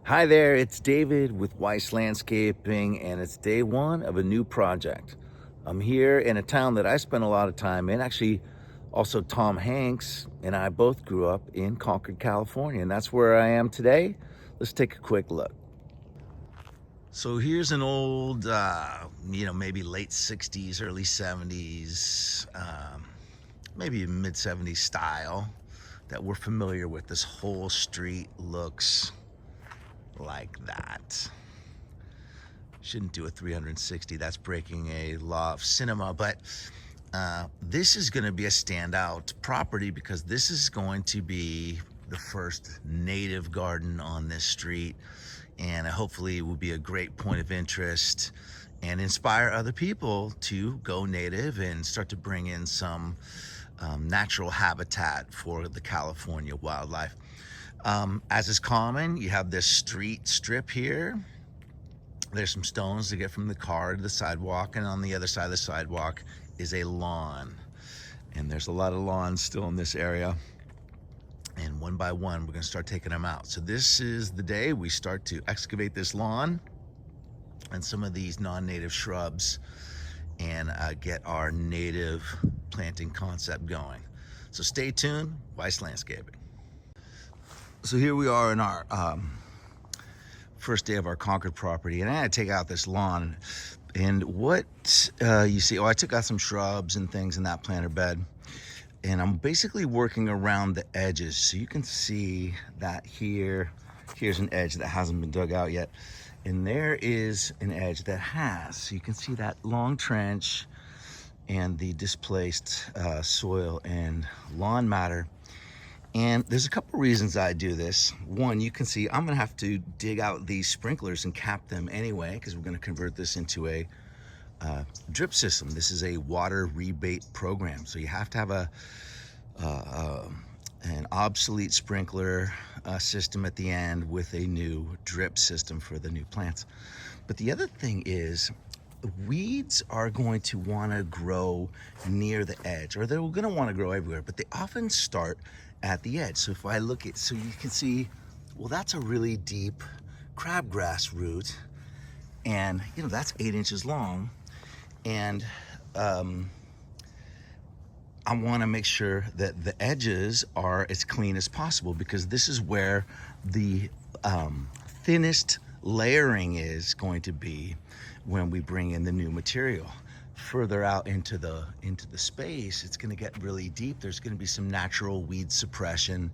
Hi there, it's David with Weise Landscaping, and it's day one of a new project. I'm here in a town that I spent a lot of time in. Actually, also Tom Hanks and I both grew up in Concord, California, and that's where I am today. Let's take a quick look. So here's an old, maybe late 60s, early 70s, maybe mid 70s style that we're familiar with. This whole street looks like that. Shouldn't do a 360, that's breaking a law of cinema, but this is going to be a standout property because this is going to be the first native garden on this street, and hopefully it will be a great point of interest and inspire other people to go native and start to bring in some natural habitat for the California wildlife. As is common, you have this street strip here. There's some stones to get from the car to the sidewalk, and on the other side of the sidewalk is a lawn. And there's a lot of lawns still in this area. And one by one, we're gonna start taking them out. So this is the day we start to excavate this lawn and some of these non-native shrubs and get our native planting concept going. So stay tuned, Weise Landscaping. So here we are in our first day of our Concord property, and I had to take out this lawn. And what you see, I took out some shrubs and things in that planter bed, and I'm basically working around the edges. So you can see that here's an edge that hasn't been dug out yet, and there is an edge that has. So you can see that long trench and the displaced soil and lawn matter. And there's a couple reasons I do this. One, you can see I'm gonna have to dig out these sprinklers and cap them anyway, because we're gonna convert this into a drip system. This is a water rebate program. So you have to have an obsolete sprinkler system at the end with a new drip system for the new plants. But the other thing is, weeds are going to want to grow near the edge, or they're going to want to grow everywhere, but they often start at the edge. So if I look at, so you can see, well, that's a really deep crabgrass root, and that's 8 inches long, and I want to make sure that the edges are as clean as possible, because this is where the thinnest layering is going to be when we bring in the new material. Further out into the space, it's going to get really deep. There's going to be some natural weed suppression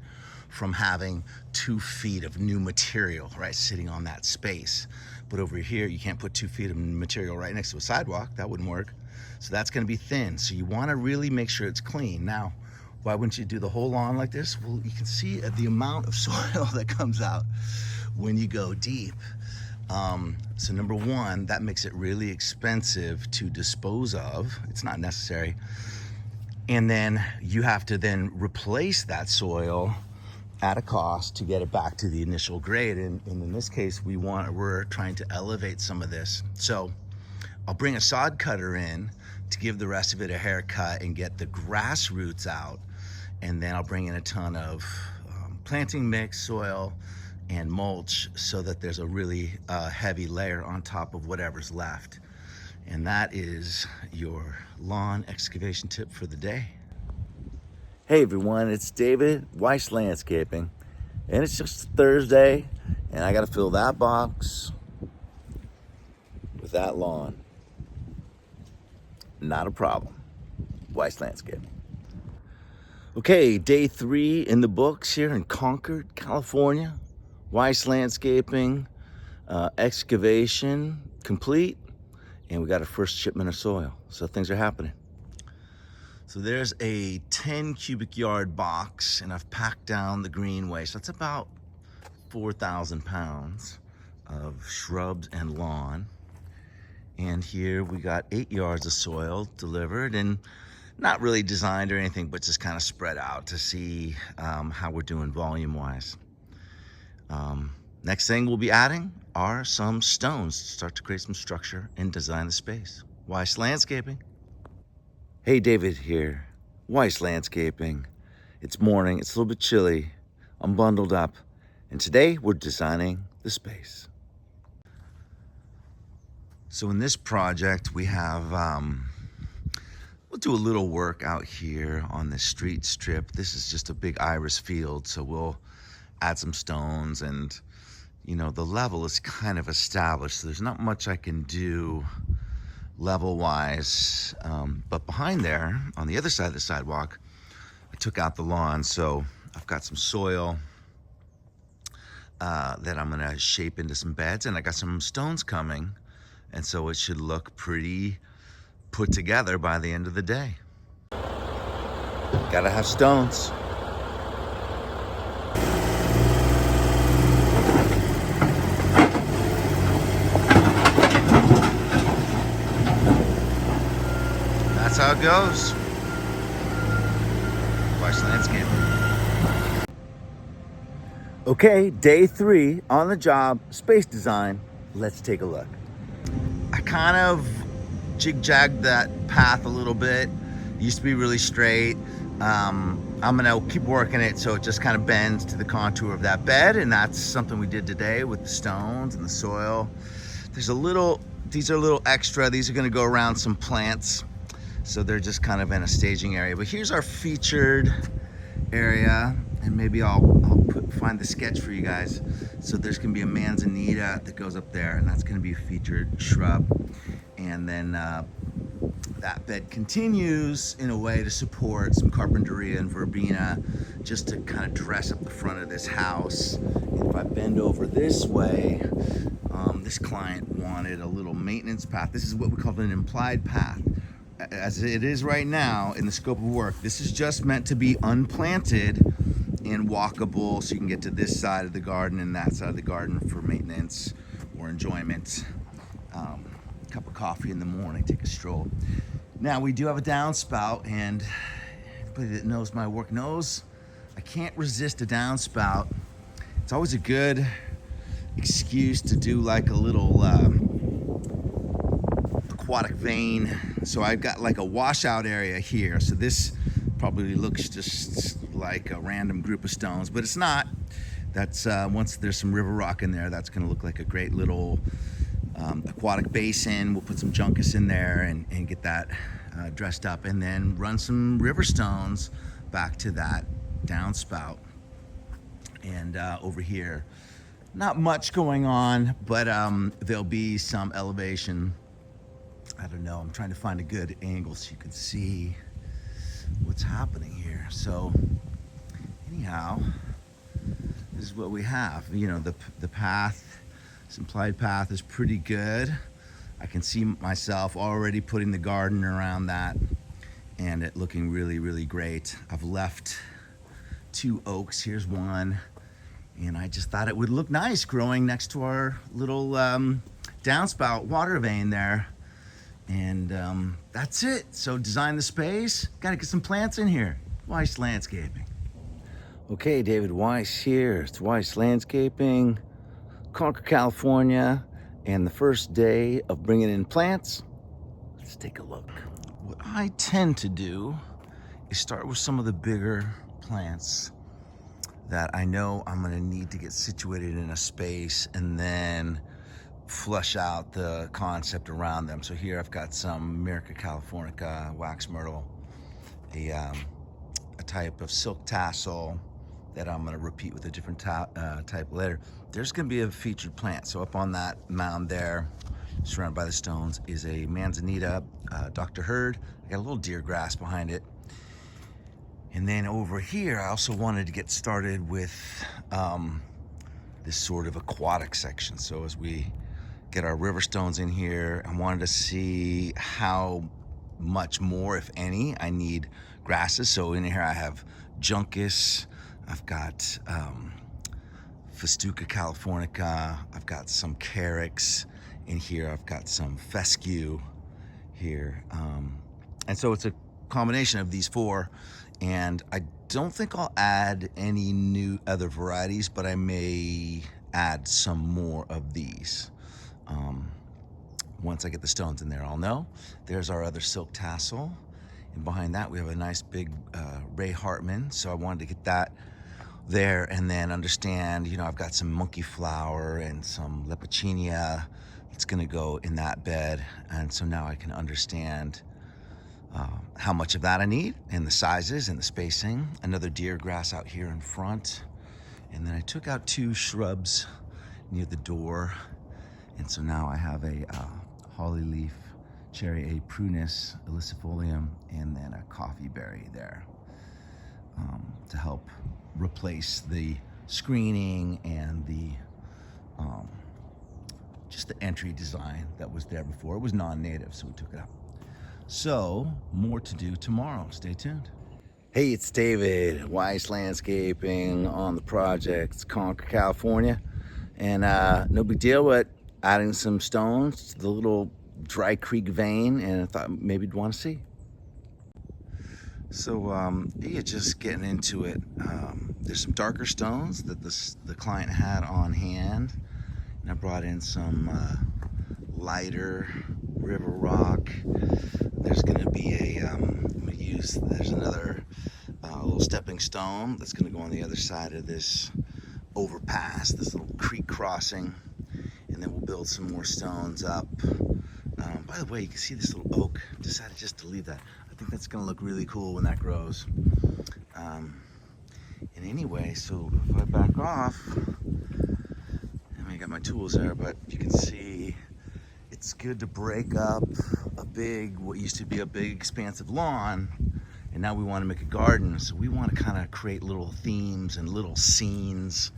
from having 2 feet of new material right sitting on that space. But over here, you can't put 2 feet of material right next to a sidewalk. That wouldn't work. So that's going to be thin. So you want to really make sure it's clean. Now, why wouldn't you do the whole lawn like this? Well, you can see the amount of soil that comes out when you go deep. So number one, that makes it really expensive to dispose of. It's not necessary. And then you have to then replace that soil at a cost to get it back to the initial grade. And in this case, we're trying to elevate some of this. So I'll bring a sod cutter in to give the rest of it a haircut and get the grass roots out. And then I'll bring in a ton of planting mix, soil, and mulch, so that there's a really heavy layer on top of whatever's left. And that is your lawn excavation tip for the day. Hey everyone, it's David, Weise Landscaping, and it's just Thursday, and I gotta fill that box with that lawn. Not a problem. Weise Landscaping. Okay, day 3 in the books here in Concord, California. Weise Landscaping, excavation complete, and we got our first shipment of soil. So things are happening. So there's a 10 cubic yard box, and I've packed down the green waste. That's about 4,000 pounds of shrubs and lawn. And here we got 8 yards of soil delivered, and not really designed or anything, but just kind of spread out to see how we're doing volume-wise. Next thing we'll be adding are some stones to start to create some structure and design the space. Weise Landscaping. Hey, David here. Weise Landscaping. It's morning, it's a little bit chilly. I'm bundled up, and today we're designing the space. So in this project, we have, we'll do a little work out here on the street strip. This is just a big iris field, so we'll add some stones, and you know, the level is kind of established, so there's not much I can do level-wise. But behind there, on the other side of the sidewalk, I took out the lawn, so I've got some soil that I'm gonna shape into some beds, and I got some stones coming, and so it should look pretty put together by the end of the day. Gotta have stones. That's how it goes. Weise Landscaping. Okay, day 3 on the job, space design. Let's take a look. I kind of jig-jagged that path a little bit. It used to be really straight. I'm gonna keep working it so it just kind of bends to the contour of that bed, and that's something we did today with the stones and the soil. These are a little extra. These are gonna go around some plants, so they're just kind of in a staging area. But here's our featured area, and maybe I'll find the sketch for you guys. So there's gonna be a manzanita that goes up there, and that's gonna be a featured shrub. And then that bed continues in a way to support some carpenteria and verbena, just to kind of dress up the front of this house. And if I bend over this way, this client wanted a little maintenance path. This is what we call an implied path. As it is right now in the scope of work, this is just meant to be unplanted and walkable, so you can get to this side of the garden and that side of the garden for maintenance or enjoyment. Cup of coffee in the morning, take a stroll. Now we do have a downspout, and everybody that knows my work knows I can't resist a downspout. It's always a good excuse to do like a little aquatic vein. So I've got like a washout area here. So this probably looks just like a random group of stones, but it's not. That's once there's some river rock in there, that's gonna look like a great little aquatic basin. We'll put some juncus in there and get that dressed up, and then run some river stones back to that downspout. And over here, not much going on, but there'll be some elevation. I don't know, I'm trying to find a good angle so you can see what's happening here. So anyhow, this is what we have. You know, the path, this implied path is pretty good. I can see myself already putting the garden around that and it looking really, really great. I've left 2 oaks. Here's one. And I just thought it would look nice growing next to our little downspout water vein there. And that's it. So design the space. Got to get some plants in here. Weise Landscaping. Okay, David Weise here. It's Weise Landscaping, Concord, California, and the first day of bringing in plants. Let's take a look. What I tend to do is start with some of the bigger plants that I know I'm gonna need to get situated in a space, and then flush out the concept around them. So here I've got some America Californica wax myrtle, a type of silk tassel that I'm gonna repeat with a different type later. There's gonna be a featured plant. So up on that mound there, surrounded by the stones, is a manzanita, Dr. Hurd. I got a little deer grass behind it. And then over here, I also wanted to get started with this sort of aquatic section. So as we get our river stones in here, I wanted to see how much more, if any, I need grasses. So in here I have juncus, I've got Festuca californica, I've got some carex in here, I've got some fescue here. And so it's a combination of these 4. And I don't think I'll add any new other varieties, but I may add some more of these. Once I get the stones in there, I'll know. There's our other silk tassel. And behind that, we have a nice big Ray Hartman. So I wanted to get that there, and then understand, I've got some monkey flower and some lepichinia that's gonna go in that bed. And so now I can understand how much of that I need and the sizes and the spacing. Another deer grass out here in front. And then I took out 2 shrubs near the door. And so now I have a holly leaf, cherry A prunus illicifolium, and then a coffee berry there to help replace the screening and the just the entry design that was there before. It was non-native, so we took it out. So more to do tomorrow. Stay tuned. Hey, it's David, Weise Landscaping on the project. It's Concord, California. And no big deal, but adding some stones to the little dry creek vein, and I thought maybe you'd want to see. So yeah, just getting into it. There's some darker stones that the client had on hand, and I brought in some lighter river rock. There's going to be there's another little stepping stone that's going to go on the other side of this overpass, this little creek crossing, and then we'll build some more stones up. By the way, you can see this little oak. Decided just to leave that. I think that's going to look really cool when that grows. And anyway, so if I back off, I got my tools there, but you can see it's good to break up what used to be a big expansive lawn, and now we want to make a garden. So we want to kind of create little themes and little scenes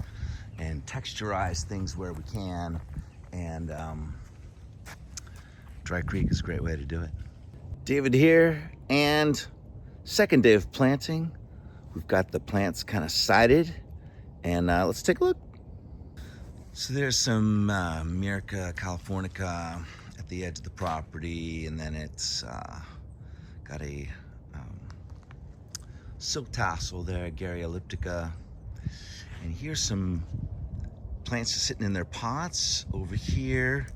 and texturize things where we can. And Dry Creek is a great way to do it. David here, and second day of planting. We've got the plants kind of sited, and let's take a look. So there's some Myrca californica at the edge of the property, and then it's got a silk tassel there, Garrya elliptica. And here's some plants just sitting in their pots. Over here,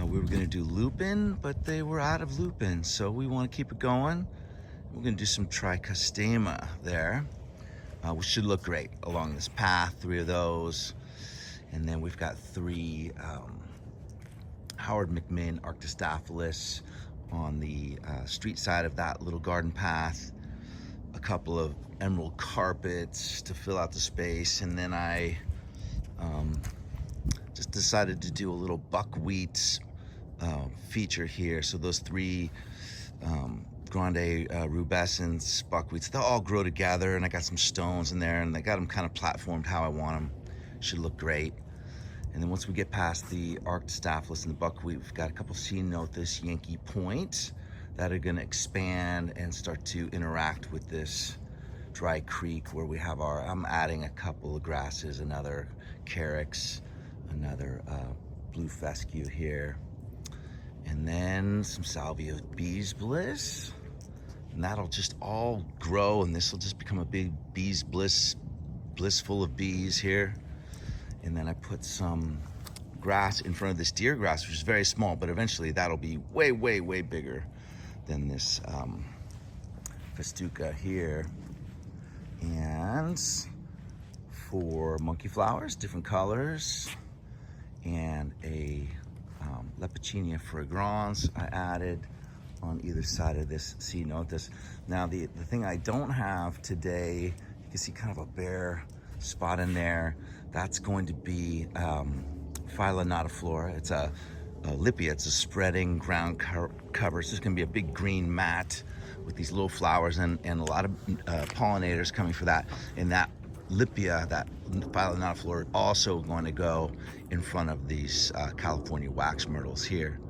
we were gonna do lupin, but they were out of lupin, so we wanna keep it going. We're gonna do some trichostema there, which should look great along this path, 3 of those. And then we've got 3 Howard McMinn Arctostaphylos on the street side of that little garden path. A couple of emerald carpets to fill out the space. And then I just decided to do a little buckwheat feature here. So those 3 grande rubescens buckwheats, they'll all grow together, and I got some stones in there, and I got them kind of platformed how I want them. Should look great. And then once we get past the Arctostaphylos and the buckwheat, we've got a couple Ceanothus Yankee Point that are gonna expand and start to interact with this dry creek where we have I'm adding a couple of grasses, another carex, another blue fescue here, and then some salvia bees bliss. And that'll just all grow, and this will just become a big bees bliss full of bees here. And then I put some grass in front of this deer grass, which is very small, but eventually that'll be way, way, way bigger than this festuca here. And for monkey flowers, different colors, and a lepichinia fragrans I added on either side of this Ceanothus. Now the thing I don't have today, you can see kind of a bare spot in there. That's going to be Phyla nodiflora. It's a Lippia. It's a spreading ground cover. So it's going to be a big green mat with these little flowers and a lot of pollinators coming for that. And that Lippia, that Phyla nodiflora, also going to go in front of these California wax myrtles here.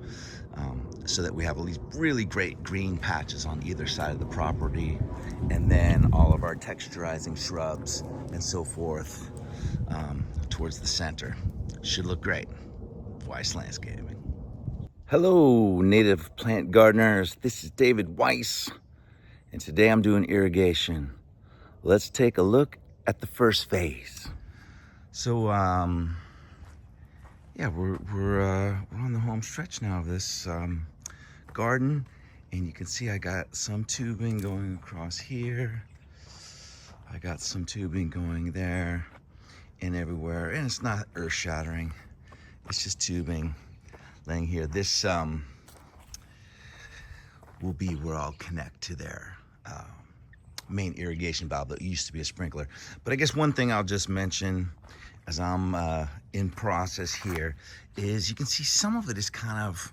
So that we have all these really great green patches on either side of the property, and then all of our texturizing shrubs and so forth towards the center. Should look great. Weise Landscaping. Hello, native plant gardeners. This is David Weise, and today I'm doing irrigation. Let's take a look at the first phase. So, yeah, we're on the home stretch now of this garden, and you can see I got some tubing going across here. I got some tubing going there and everywhere, and it's not earth-shattering. It's just tubing laying here. This will be where I'll connect to their main irrigation valve that used to be a sprinkler. But I guess one thing I'll just mention as I'm in process here is you can see some of it is kind of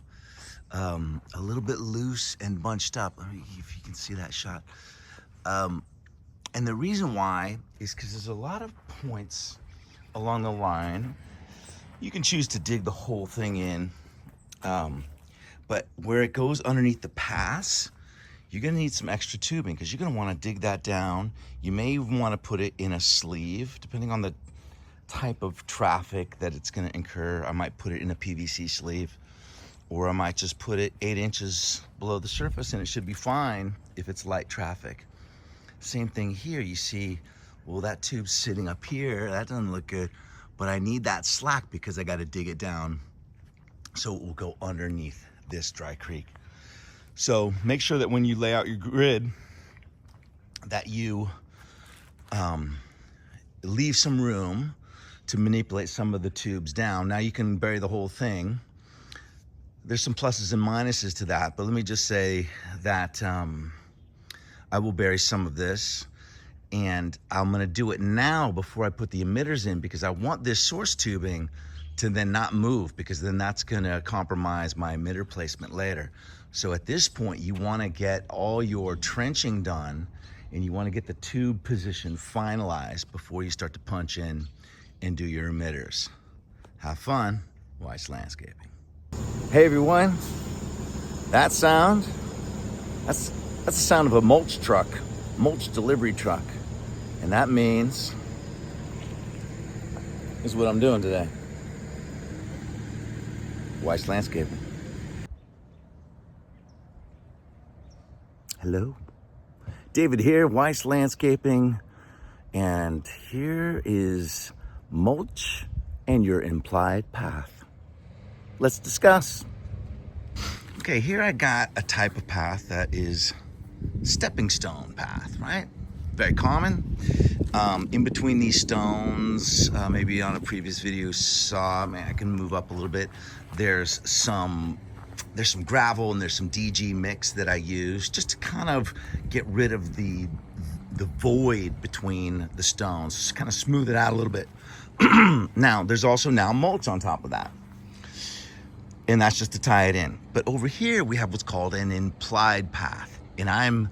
a little bit loose and bunched up. Let me, if you can see that shot. And the reason why is because there's a lot of points along the line. You can choose to dig the whole thing in, but where it goes underneath the pass, you're gonna need some extra tubing because you're gonna wanna dig that down. You may even wanna put it in a sleeve, depending on the type of traffic that it's gonna incur. I might put it in a PVC sleeve, or I might just put it 8 inches below the surface and it should be fine if it's light traffic. Same thing here, you see, well, that tube's sitting up here, that doesn't look good, but I need that slack because I gotta dig it down so it will go underneath this dry creek. So make sure that when you lay out your grid that you leave some room to manipulate some of the tubes down. Now you can bury the whole thing. There's some pluses and minuses to that, but let me just say that I will bury some of this, and I'm gonna do it now before I put the emitters in because I want this source tubing to then not move, because then that's gonna compromise my emitter placement later. So at this point, you wanna get all your trenching done and you wanna get the tube position finalized before you start to punch in and do your emitters. Have fun, Weise Landscaping. Hey everyone, that sound, that's the sound of a mulch truck, mulch delivery truck. And that means, this is what I'm doing today. Weise Landscaping. Hello, David here, Weise Landscaping, and here is mulch and your implied path. Let's discuss. Okay, here I got a type of path that is stepping stone path, right? Very common. In between these stones, maybe on a previous video you saw, man, I can move up a little bit. There's some gravel and there's some DG mix that I use just to kind of get rid of the void between the stones, just kind of smooth it out a little bit. Now, there's also now mulch on top of that. And that's just to tie it in. But over here, we have what's called an implied path. And I'm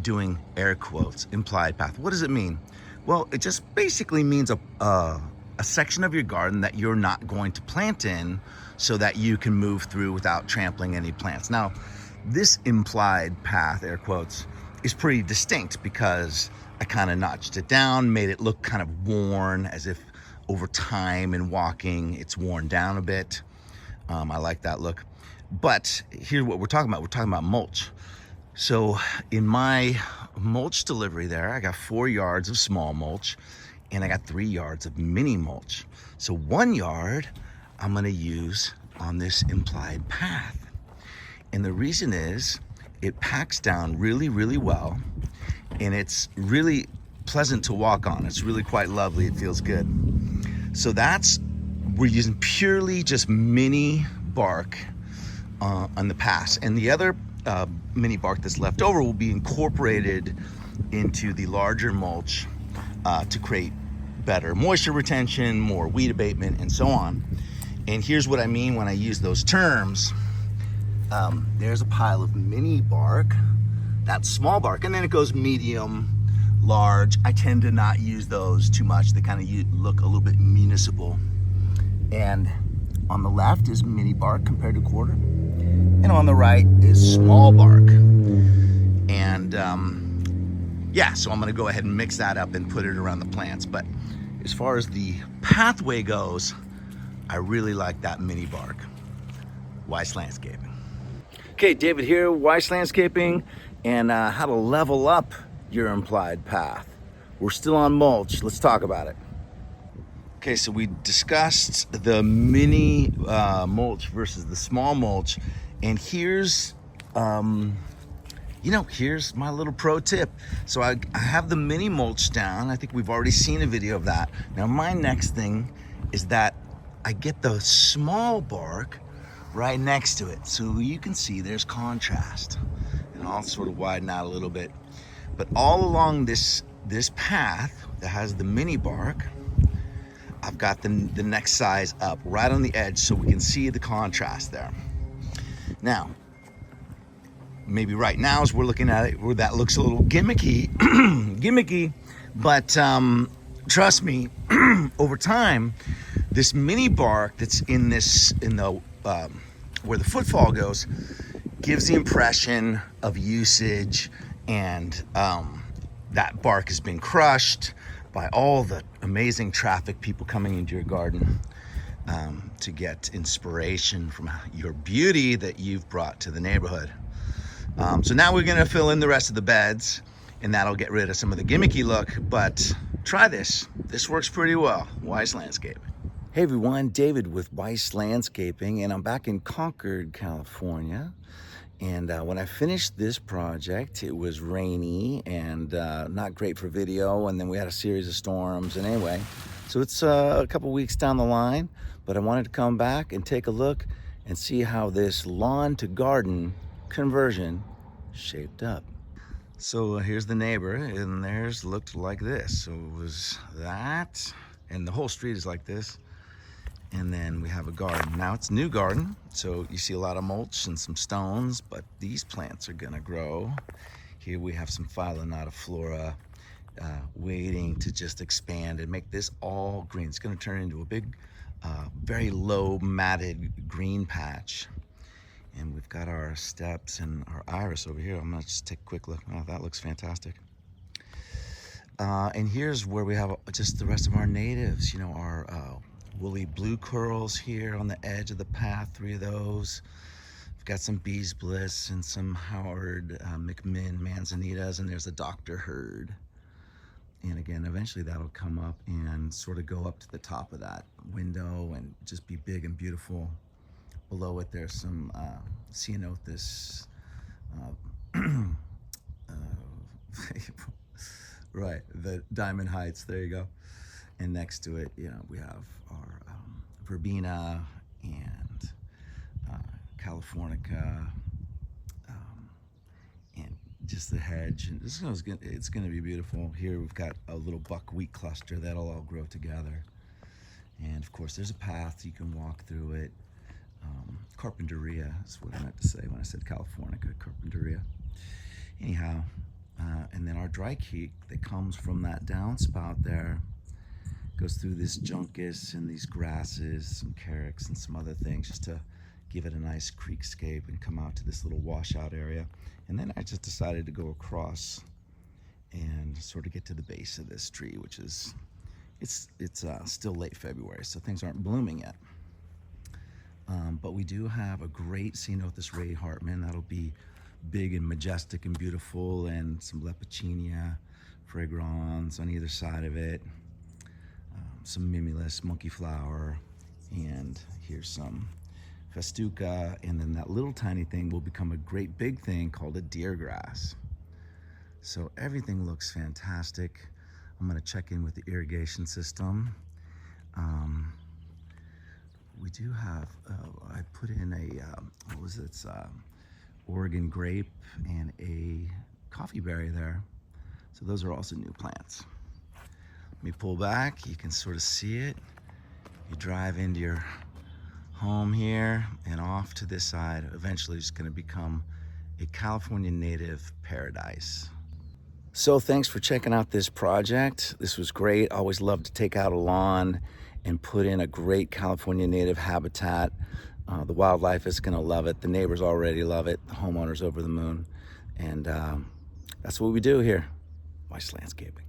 doing air quotes, implied path. What does it mean? Well, it just basically means a section of your garden that you're not going to plant in so that you can move through without trampling any plants. Now, this implied path, air quotes, is pretty distinct because I kind of notched it down, made it look kind of worn, as if over time and walking, it's worn down a bit. I like that look. But here's what we're talking about. We're talking about mulch. So in my mulch delivery there, I got 4 yards of small mulch and I got 3 yards of mini mulch. So 1 yard I'm gonna use on this implied path. And the reason is it packs down really, really well, and it's really pleasant to walk on. It's really quite lovely, it feels good. So we're using purely just mini bark on the pass. And the other mini bark that's left over will be incorporated into the larger mulch to create better moisture retention, more weed abatement, and so on. And here's what I mean when I use those terms. There's a pile of mini bark, that's small bark, and then it goes medium, large. I tend to not use those too much. They kind of look a little bit municipal. And on the left is mini bark compared to quarter. And on the right is small bark. And yeah, so I'm gonna go ahead and mix that up and put it around the plants. But as far as the pathway goes, I really like that mini bark. Weise Landscaping. Okay, David here, Weise Landscaping, and how to level up your implied path. We're still on mulch, let's talk about it. Okay, so we discussed the mini mulch versus the small mulch, and here's Here's my little pro tip. So I have the mini mulch down. I think we've already seen a video of that. Now my next thing is that I get the small bark right next to it. So you can see there's contrast. And I'll sort of widen out a little bit. But all along this path that has the mini bark, I've got the next size up right on the edge so we can see the contrast there. Now, maybe right now as we're looking at it, where that looks a little gimmicky, but trust me, over time, this mini bark that's in the where the footfall goes, gives the impression of usage, and that bark has been crushed by all the amazing traffic, people coming into your garden to get inspiration from your beauty that you've brought to the neighborhood. So now we're gonna fill in the rest of the beds, and that'll get rid of some of the gimmicky look, but try this. This works pretty well. Weise Landscape. Hey everyone, David with Weise Landscaping, and I'm back in Concord, California. And when I finished this project, it was rainy and not great for video, and then we had a series of storms, and anyway, so it's a couple weeks down the line, but I wanted to come back and take a look and see how this lawn to garden conversion shaped up. So here's the neighbor, and theirs looked like this. So it was that, and the whole street is like this. And then we have a garden. Now it's a new garden, so you see a lot of mulch and some stones, but these plants are gonna grow. Here we have some Phalaenoptera waiting to just expand and make this all green. It's gonna turn into a big, very low matted green patch. And we've got our steps and our iris over here. I'm gonna just take a quick look. Oh, that looks fantastic. And here's where we have just the rest of our natives, our woolly blue curls here on the edge of the path, 3 of those. We've got some Bees Bliss and some Howard McMinn manzanitas, and there's a Dr. Hurd. And again, eventually that'll come up and sort of go up to the top of that window and just be big and beautiful. Below it, there's some ceanothus, right, the Diamond Heights, there you go. And next to it, we have our verbena and Californica, and just the hedge. And it's gonna be beautiful. Here we've got a little buckwheat cluster that'll all grow together. And of course, there's a path, you can walk through it. Carpinteria is what I meant to say when I said Californica, Carpinteria. Anyhow, and then our dry creek that comes from that downspout there goes through this juncus and these grasses, some carex and some other things, just to give it a nice creekscape and come out to this little washout area. And then I just decided to go across and sort of get to the base of this tree, which is, it's still late February, so things aren't blooming yet. But we do have a great Ceanothus Ray Hartman that'll be big and majestic and beautiful, and some Lepichinia fragrans on either side of it. Some Mimulus, monkey flower, and here's some Festuca, and then that little tiny thing will become a great big thing called a deer grass. So everything looks fantastic. I'm gonna check in with the irrigation system. We do have, I put in a, what was it, Oregon grape and a coffee berry there. So those are also new plants. Let me pull back, you can sort of see it. You drive into your home here and off to this side. Eventually it's gonna become a California native paradise. So thanks for checking out this project. This was great. Always love to take out a lawn and put in a great California native habitat. The wildlife is gonna love it. The neighbors already love it. The homeowners over the moon. And that's what we do here, Weise Landscaping.